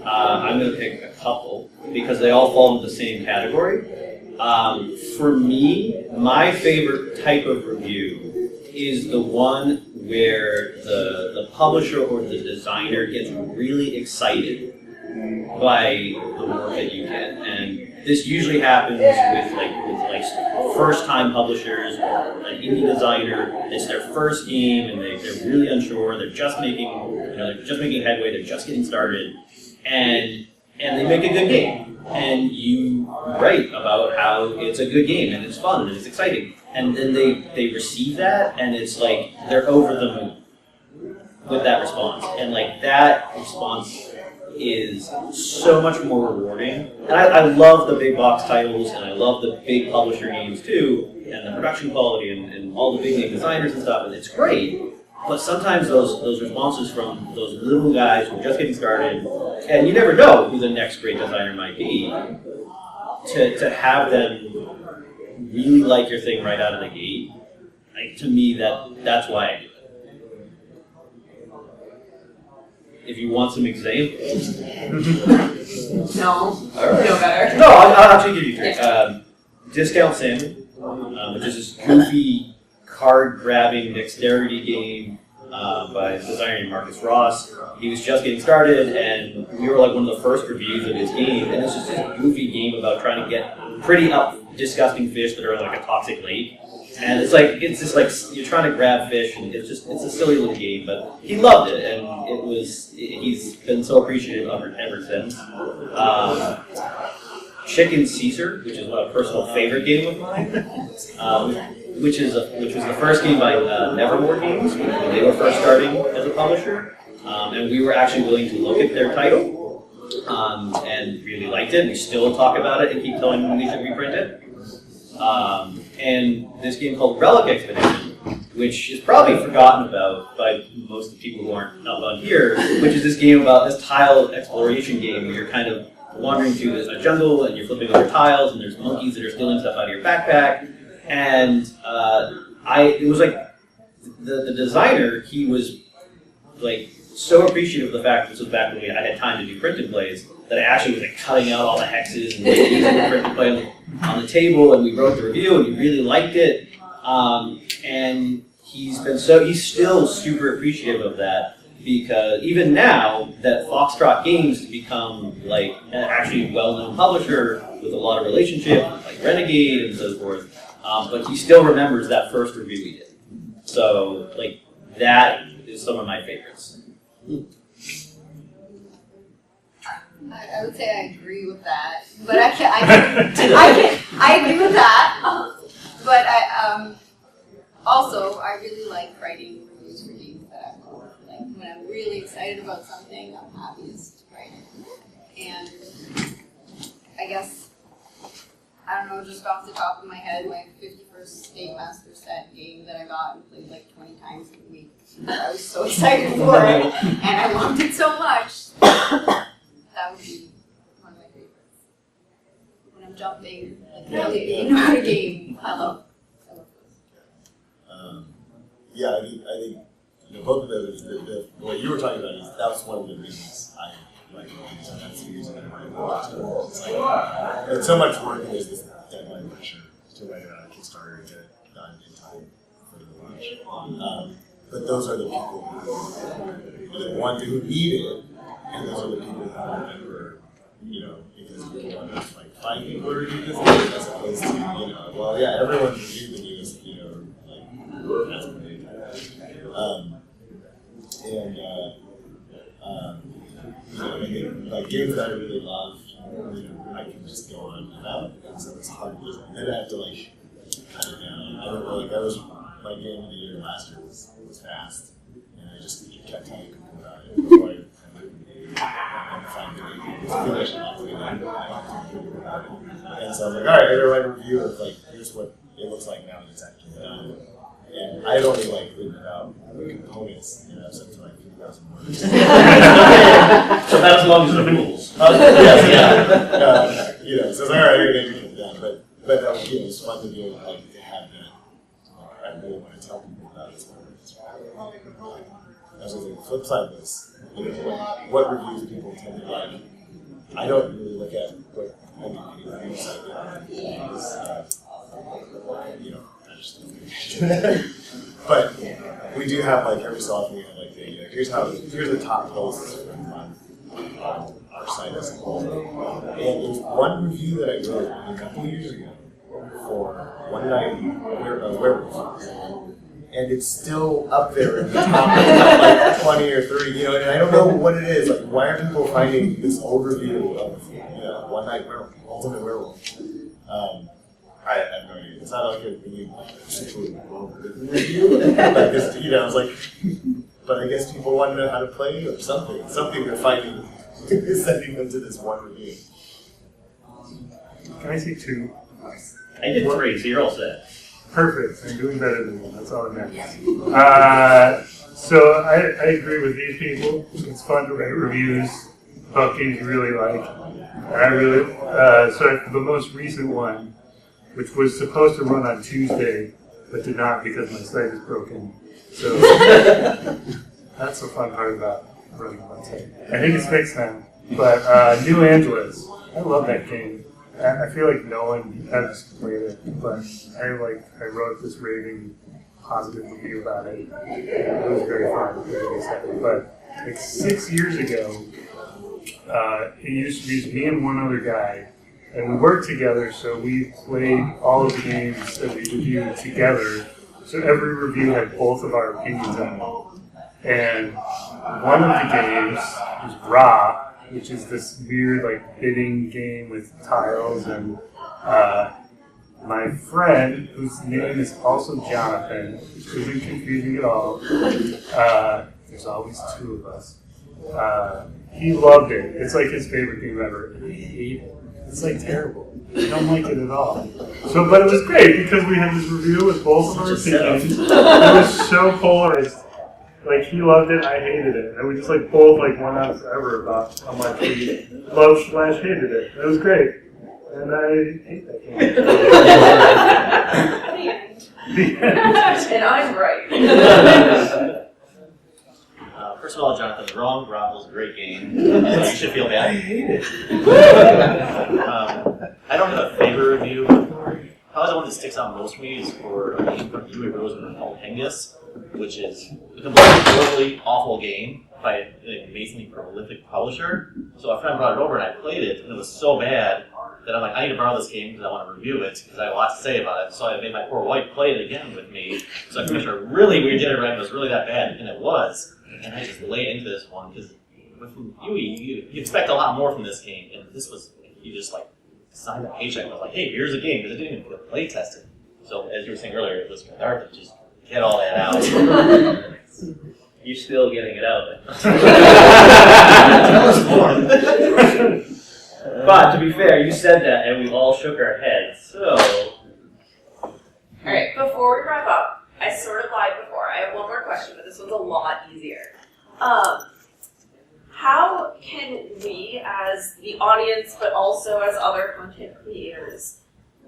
I'm going to pick a couple because they all fall into the same category. For me, my favorite type of review is the one where the publisher or the designer gets really excited by the work that you get. And this usually happens with first-time publishers or an indie designer. It's their first game and they're really unsure. They're just making headway. They're just getting started, and and they make a good game, and you write about how it's a good game and it's fun and it's exciting, and then they receive that, and it's like they're over the moon with that response, and like that response is so much more rewarding. And I love the big box titles, and I love the big publisher games too, and the production quality and all the big name designers and stuff, and it's great. But sometimes those responses from those little guys who are just getting started, and you never know who the next great designer might be, to have them really like your thing right out of the gate, like, to me that's why I do it. If you want some examples. No. All right. No better. No, I'll actually give you three. Discount Salmon, which is this goofy card-grabbing dexterity game by the designer named Marcus Ross. He was just getting started, and we were like one of the first reviews of his game, and it's just this goofy game about trying to get pretty disgusting fish that are in like a toxic lake. And it's just like you're trying to grab fish, and it's a silly little game, but he loved it, and he's been so appreciative of it ever since. Chicken Caesar, which is a personal favorite game of mine, which was the first game by Nevermore Games when they were first starting as a publisher, and we were actually willing to look at their title, and really liked it. We still talk about it and keep telling them we should reprint it. And this game called Relic Expedition, which is probably forgotten about by most of the people who aren't up on here, which is this game about this tile exploration game where you're kind of wandering through a jungle and you're flipping over tiles and there's monkeys that are stealing stuff out of your backpack. And it was like the designer, he was like so appreciative of the fact that this was back when I had time to do print and plays, that I actually was like cutting out all the hexes and like, using the print and play on the table, and we wrote the review and he really liked it. And he's still super appreciative of that, because even now that Foxtrot Games has become like an actually well-known publisher with a lot of relationship, like Renegade and so forth, but he still remembers that first review we did. So like that is some of my favorites. I would say I agree with that, but I agree with that. But also I really like writing reviews for games that I've loved. Like when I'm really excited about something, I'm happiest to write it. And I guess, I don't know, just off the top of my head, my 51st State Master Set game that I got and played like 20 times a week. I was so excited for it, and I loved it so much. That would be one of my favorites. When I'm jumping, like really into a game, I love those. Yeah, I think both of those. What you were talking about that was one of the reasons I like that series and I watched it. It's like it's so much work, and there's this deadline pressure to write it on a Kickstarter and get it done in time for the launch. But those are the people who need it. And those are the people who remember, because people want to like find people who reviewed this game as opposed to, well, yeah, everyone reviewed the news, like as many times. I think like games that I really love, I can just go on and out, and so it's hard to listen. Then I have to like cut it down. I don't know, like that was my game of the year last year was Fast, and I just kept telling people about it before and so I was like, all right, I gotta write a review of like, here's what it looks like now that it's actually done. And I had only like written about the components, so it's like 3,000 words. So about as long as the rules. So it's like, all right, I gotta get it done. But that was, it's fun to be able to have that. I really want to tell people about it. I was like, the flip side of this. What reviews people tend to like. I don't really look at what reviews I get because, I just don't. But we do have like every so often we have like here's the top posts on our site as a whole. And there's one review that I wrote a couple years ago for One Night Werewolf. and it's still up there in the top like 20 or 30, you know, and I don't know what it is. Like, why are people finding this old review of, One Night Werewolf, Ultimate Werewolf? I have no idea. It's not like a really particularly well-written review. Like this, you know, I was like, but I guess people want to know how to play or something. Something they're finding is sending them to this one review. Can I say 2? I did 3, so you're all set. Perfect. I'm doing better than 1. That's all that matters. So I agree with these people. It's fun to write reviews about games you really like. And I really so the most recent one, which was supposed to run on Tuesday, but did not because my site is broken. So that's the fun part about running a website. I think it's fixed now. But New Angeles, I love that game. I feel like no one has played it, but I wrote this raving positive review about it. It was very fun, very exciting. But like 6 years ago, it used to be just me and one other guy, and we worked together, so we played all of the games that we reviewed together. So every review had both of our opinions on it. And one of the games was Ra, which is this weird like bidding game with tiles, and my friend, whose name is also Jonathan, which isn't confusing at all, there's always 2 of us, he loved it. It's like his favorite game ever. I hate it. It's like terrible. I don't like it at all. So, but it was great because we had this review with both of our opinions. It was so polarized. Like, he loved it, I hated it. And we just like both like went on forever about how much we loved/hated it. It was great. And I hate that game. The end. And I'm right. First of all, Jonathan, wrong. Roundtable's a great game. You should feel bad. I hate it. I don't have a favorite review. Probably the one that sticks out most for me is for a game from Yui Rosen called Pengus, which is a completely awful game by an amazingly prolific publisher. So a friend brought it over and I played it, and it was so bad that I'm like, I need to borrow this game because I want to review it because I have a lot to say about it. So I made my poor wife play it again with me. So I could make sure really weird did it right, it was really that bad, and it was. And I just laid into this one because with Yui, you expect a lot more from this game, and this was, you just like signed a paycheck and was like, hey, here's a game, because it didn't even feel play tested. So as you were saying earlier, it was cathartic to just get all that out. You're still getting it out. Tell us more. But to be fair, you said that and we all shook our heads. So, Alright, before we wrap up, I sort of lied before. I have one more question, but this one's a lot easier. How can we, as the audience, but also as other content creators,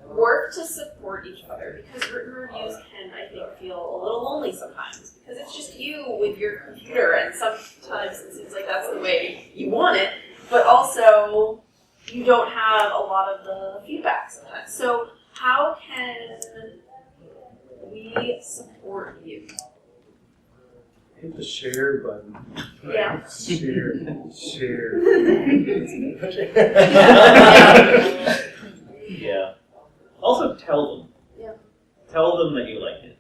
work to support each other? Because written reviews can, I think, feel a little lonely sometimes. Because it's just you with your computer, and sometimes it seems like that's the way you want it, but also you don't have a lot of the feedback sometimes. So how can we support you? Hit the share button. Yeah. Share. yeah. Also, tell them. Yeah. Tell them that you like it.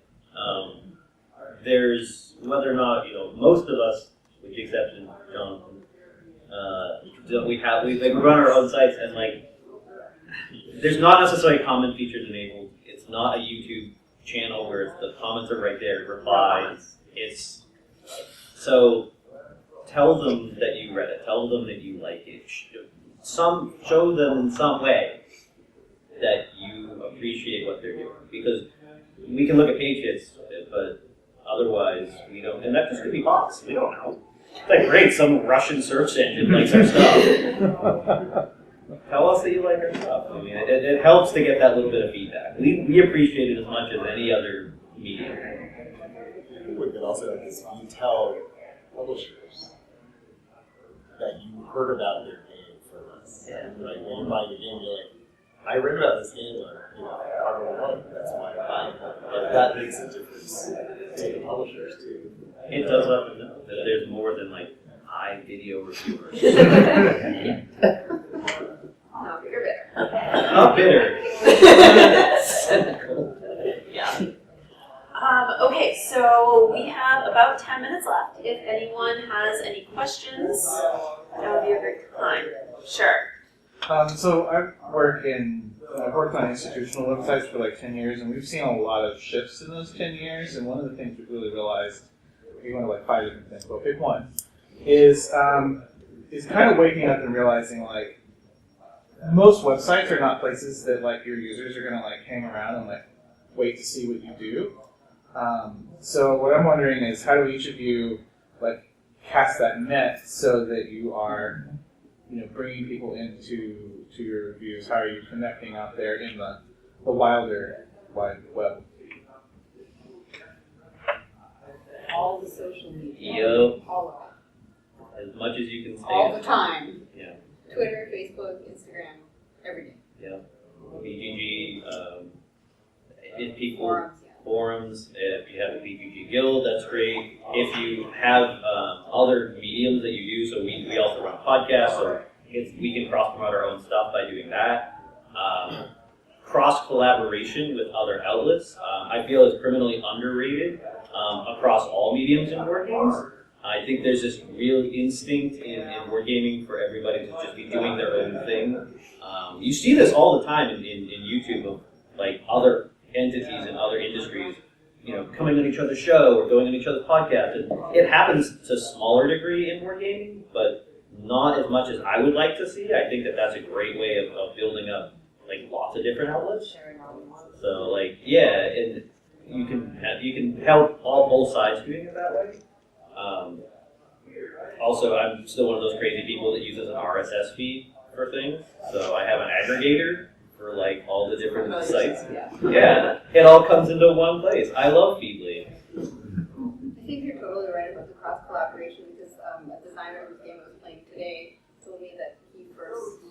There's, whether or not, most of us, with the exception of Jonathan, we run our own sites, and there's not necessarily comment features enabled. It's not a YouTube channel where the comments are right there, replies. So tell them that you read it. Tell them that you like it. Show them in some way that you appreciate what they're doing. Because we can look at page hits, but otherwise we don't. And that just could be bots. We don't know. It's like, great, some Russian search engine likes our stuff. Tell us that you like our stuff. I mean, it helps to get that little bit of feedback. We appreciate it as much as any other medium. We could also you tell publishers that you heard about their game from us. Yeah. Like when you buy the game, you're like, I read about this game on Cardboard One. That's why I'm buying it. But that makes a difference to the publishers too. It does let them know that there's more than video reviewers. Not that you're bitter. Not bitter. Yeah. Okay, so we have about 10 minutes left. If anyone has any questions, that would be a great time. Sure. So I've worked on institutional websites for like 10 years, and we've seen a lot of shifts in those 10 years. And one of the things we've really realized, we went to like 5 different things, but pick one, is kind of waking up and realizing like most websites are not places that like your users are gonna like hang around and like wait to see what you do. So what I'm wondering is, how do each of you like cast that net so that you are, bringing people into your reviews? How are you connecting out there in the wilder wide web? All the social media. Yep. All of it. As much as you can stay. All the time. Yeah. Twitter, Facebook, Instagram, every day. Yeah. BGG, if people, forums, if you have a BGG guild, that's great. If you have other mediums that you do, so we also run podcasts, so we can cross-promote our own stuff by doing that. Cross-collaboration with other outlets, I feel is criminally underrated across all mediums in board games. I think there's this real instinct in wargaming for everybody to just be doing their own thing. You see this all the time in YouTube of like other entities in other industries, coming on each other's show or going on each other's podcast. And it happens to a smaller degree in wargaming, but not as much as I would like to see. I think that's a great way of building up like lots of different outlets. So like and you can help both sides doing it that way. Also, I'm still one of those crazy people that uses an RSS feed for things. So I have an aggregator for like all the different sites. Yeah, it all comes into one place. I love Feedly. I think you're totally right about the cross collaboration, because a designer whose game I was playing today told me that he first,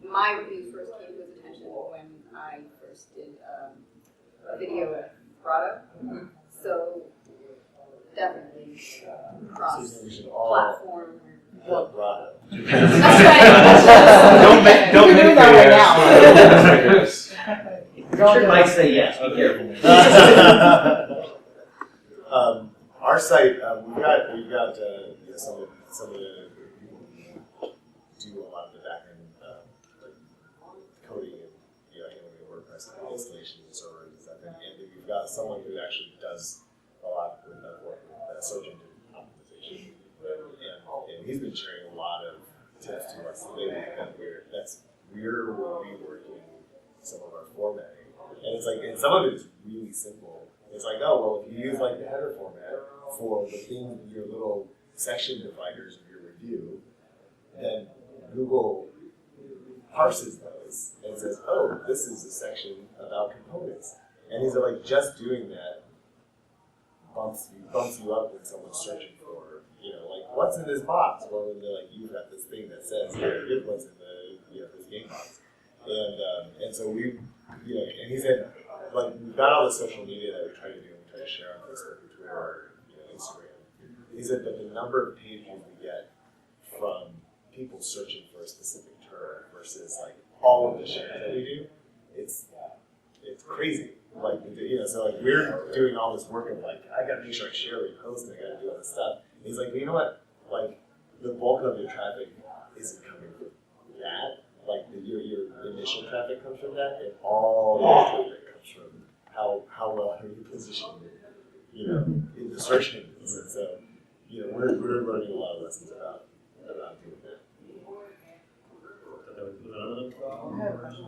my reviews first came to his attention when I first did a video with Grotto. So definitely cross-platform. Well, Grotto. That's right. Don't make that right now. Sure might say yes. Be careful. Our site, we've got some of the people who do a lot of the backend like coding and handling the WordPress installation and server and stuff, and we've got someone who actually does a lot with work with search engine optimization, and he's been sharing a lot of tips to us lately. We're reworking some of our formatting, and some of it is really simple. It's like, oh well, if you use like the header format for the thing, your little section dividers of your review, then Google parses those and says, oh, this is a section about components, and he's like, just doing that bumps you up when someone's searching for, like, what's in this box? Well, then they're like, you've got this thing that says, here's what's in the this game box, and so we, and he said, like, we've got all the social media that we try to do, and we try to share on Facebook, and Twitter, Instagram. He said that the number of page views we get from people searching for a specific term versus like all of the shares that we do, it's crazy. Like, so like we're doing all this work of like, I gotta make sure I share, repost, and I gotta do all this stuff. And he's like, well, you know what? Like, the bulk of your traffic isn't coming from that. Like, your initial traffic comes from that, and all the traffic comes from how well are you positioned, in the search engines. And so, we're learning a lot of lessons about doing that. I have a question.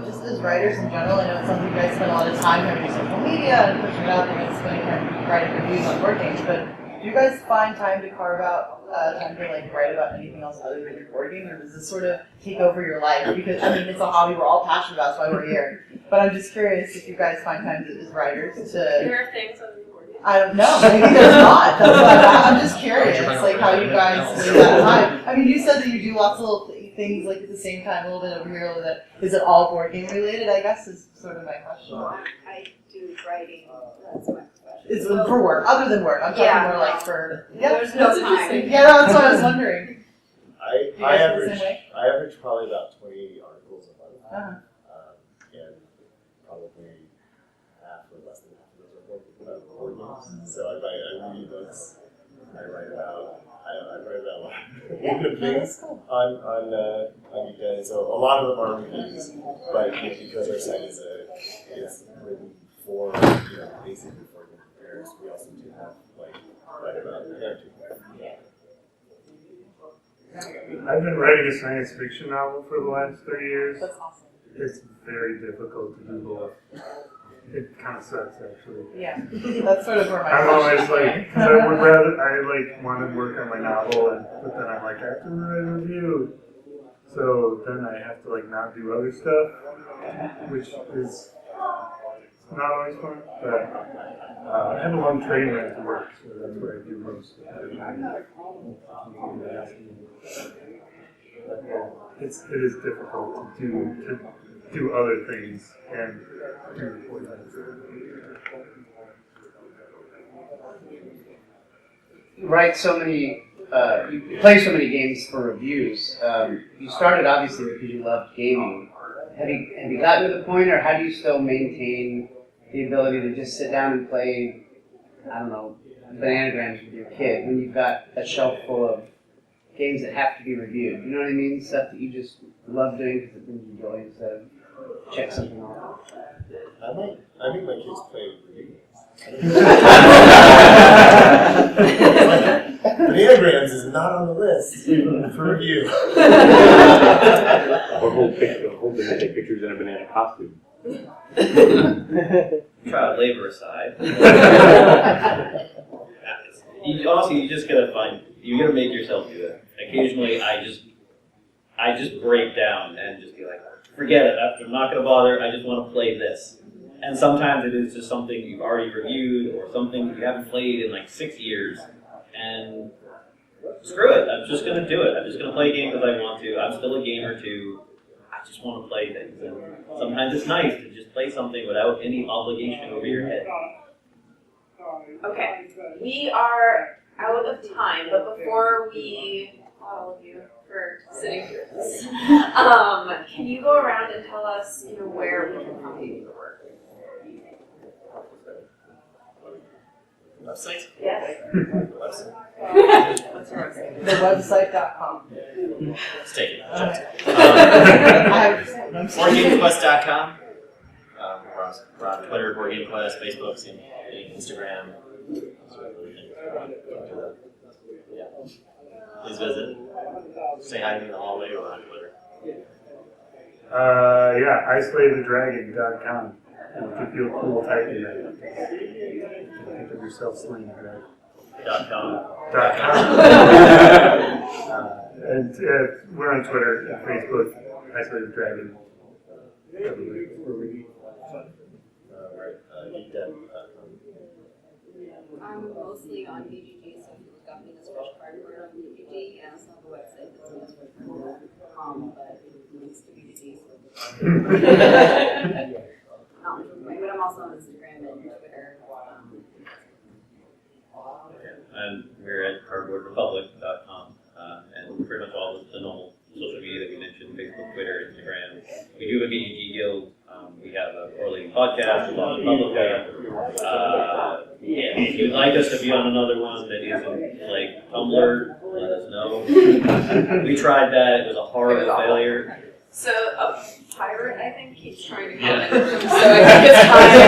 Just as writers in general, I know some of you guys spend a lot of time having social media and pushing it out there and spending time writing reviews on board games, but do you guys find time to carve out time to like write about anything else other than your board game, or does this sort of take over your life? Because it's a hobby we're all passionate about, that's why we're here. But I'm just curious if you guys find time as writers to. There are things on the board game. I don't know. Maybe there's not. That's why I'm just curious, like how you guys do that time. You said that you do lots of little things like at the same time, a little bit over here, a little bit. Is it all board game related? I guess is sort of my question. I do writing. That's my profession. It's for work, other than work. I'm talking more like for. Yeah, there's no time. Yeah, that's what I was wondering. I average probably about 20 articles a month, and probably half or games. So I read books. I write about a lot of things on weekends. So a lot of them are reviews, but because our site is written for basically for game preparers, we also do have write about parenting. I've been writing a science fiction novel for the last 3 years. That's awesome. It's very difficult to do both. It kind of sucks, actually. Yeah, that's sort of where my I'm always question- like, 'cause I would rather, I want to work on my novel, but then I'm like, I have to write a review. So then I have to not do other stuff, which is not always fun. But I have a long train ride to work, so that's where I do most of it. But yeah, it is difficult to do other things and do reporting. You write so many, you play so many games for reviews. You started obviously because you loved gaming. Have you gotten to the point, or how do you still maintain the ability to just sit down and play, I don't know, bananagrams with your kid when you've got a shelf full of games that have to be reviewed? You know what I mean? Stuff that you just love doing because it brings you joy instead of check something off. I think my kids play video games. Bananagrams is not on the list for review. Or hold them and take pictures in a banana costume. Child labor aside. Honestly, you just gotta make yourself do it. Occasionally, I just break down and just be like, forget it, I'm not gonna bother, I just want to play this. And sometimes it is just something you've already reviewed or something you haven't played in 6 years. And screw it, I'm just gonna do it. I'm just gonna play a game because I want to. I'm still a gamer too. I just want to play things. And sometimes it's nice to just play something without any obligation over your head. Okay, we are out of time, but before we, all of you, for sitting through this, can you go around and tell us, where we can find your work? Website? Yes. Website. What's your website? Thewebsite.com. Let's take it. BoardGameQuest.com. We're on Twitter, BoardGameQuest, Facebook, Instagram. Yeah. Please visit. Say hi to me in the hallway or on Twitter. IslayTheDragon.com. It'll give you a cool typing that. Think of yourself slaying a dragon. .com. And we're on Twitter and Facebook. Islay the Dragon. I'm mostly on BGG, so if you look up Venus Fresh Cardboard on BGG, and I also have a website that's venusfreshcardboard.com, but it links to BGG. But I'm also on Instagram and Twitter. And we're at cardboardrepublic.com, and pretty much all of the normal social media that we mentioned, Facebook, Twitter, Instagram. We do have a BGG guild. We have a quarterly podcast, a lot of public. If you'd like us to be on another one that isn't like Tumblr, let us know. We tried that; it was a horrible failure. So, Pirate, I think, keeps trying to Yeah. comment, so I think it's fine.